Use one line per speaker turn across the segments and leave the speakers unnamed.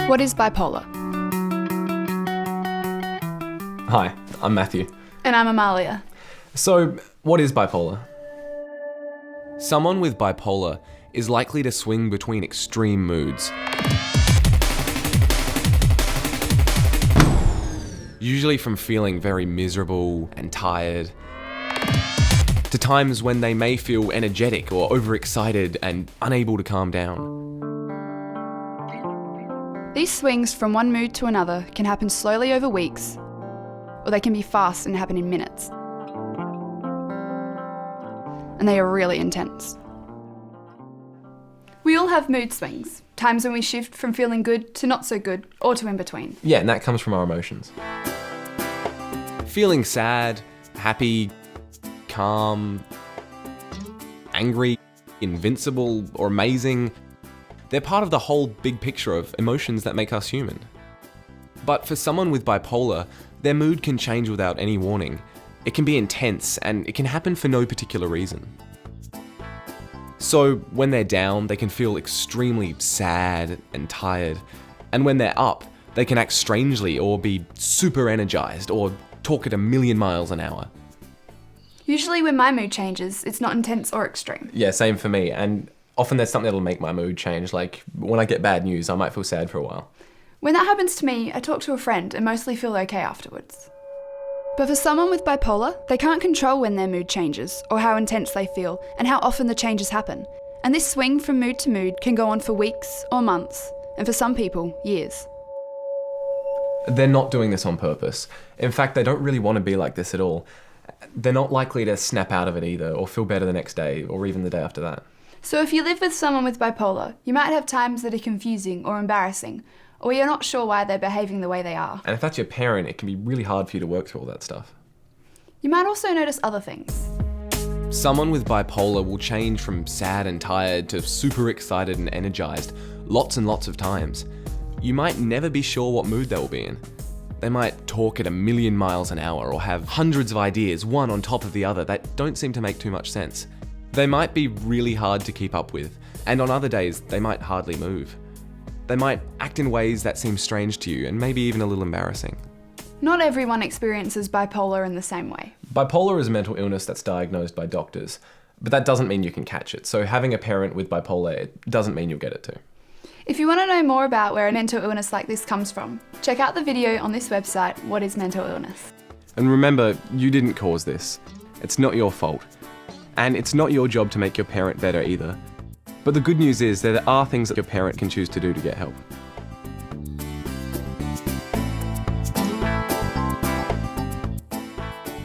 What is bipolar?
Hi, I'm Matthew.
And I'm Amalia.
So, what is bipolar? Someone with bipolar is likely to swing between extreme moods. Usually from feeling very miserable and tired, to times when they may feel energetic or overexcited and unable to calm down.
These swings from one mood to another can happen slowly over weeks, or they can be fast and happen in minutes. And they are really intense. We all have mood swings, times when we shift from feeling good to not so good, or to in between.
Yeah, and that comes from our emotions. Feeling sad, happy, calm, angry, invincible, or amazing, they're part of the whole big picture of emotions that make us human. But for someone with bipolar, their mood can change without any warning. It can be intense, and it can happen for no particular reason. So when they're down, they can feel extremely sad and tired. And when they're up, they can act strangely or be super energized or talk at 1,000,000 miles an hour.
Usually when my mood changes, it's not intense or extreme.
Yeah, same for me. And often there's something that'll make my mood change. Like when I get bad news, I might feel sad for a while.
When that happens to me, I talk to a friend and mostly feel okay afterwards. But for someone with bipolar, they can't control when their mood changes, or how intense they feel, and how often the changes happen. And this swing from mood to mood can go on for weeks or months, and for some people, years.
They're not doing this on purpose. In fact, they don't really want to be like this at all. They're not likely to snap out of it either, or feel better the next day, or even the day after that.
So if you live with someone with bipolar, you might have times that are confusing or embarrassing, or you're not sure why they're behaving the way they are.
And if that's your parent, it can be really hard for you to work through all that stuff.
You might also notice other things.
Someone with bipolar will change from sad and tired to super excited and energized lots and lots of times. You might never be sure what mood they'll be in. They might talk at 1,000,000 miles an hour or have hundreds of ideas, one on top of the other, that don't seem to make too much sense. They might be really hard to keep up with, and on other days, they might hardly move. They might act in ways that seem strange to you and maybe even a little embarrassing.
Not everyone experiences bipolar in the same way.
Bipolar is a mental illness that's diagnosed by doctors, but that doesn't mean you can catch it. So having a parent with bipolar, it doesn't mean you'll get it too.
If you want to know more about where a mental illness like this comes from, check out the video on this website, What is Mental Illness?
And remember, you didn't cause this. It's not your fault. And it's not your job to make your parent better either. But the good news is that there are things that your parent can choose to do to get help.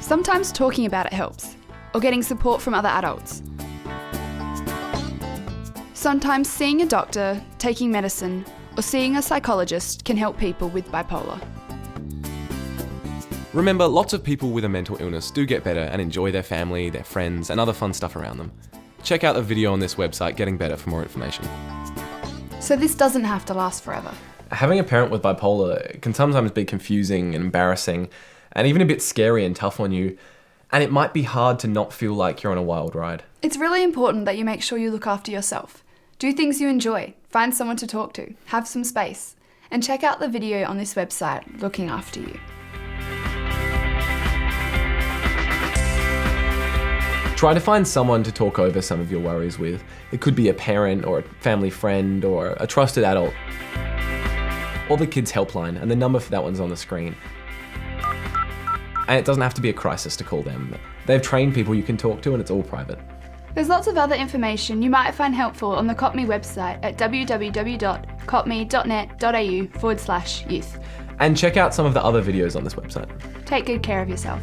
Sometimes talking about it helps, or getting support from other adults. Sometimes seeing a doctor, taking medicine, or seeing a psychologist can help people with bipolar.
Remember, lots of people with a mental illness do get better and enjoy their family, their friends, and other fun stuff around them. Check out the video on this website, Getting Better, for more information.
So this doesn't have to last forever.
Having a parent with bipolar can sometimes be confusing and embarrassing, and even a bit scary and tough on you, and it might be hard to not feel like you're on a wild ride.
It's really important that you make sure you look after yourself. Do things you enjoy, find someone to talk to, have some space, and check out the video on this website, Looking After You.
Try to find someone to talk over some of your worries with. It could be a parent or a family friend or a trusted adult. Or the kids' helpline, and the number for that one's on the screen. And it doesn't have to be a crisis to call them. They've trained people you can talk to, and it's all private.
There's lots of other information you might find helpful on the COPME website at www.copme.net.au/youth.
And check out some of the other videos on this website.
Take good care of yourself.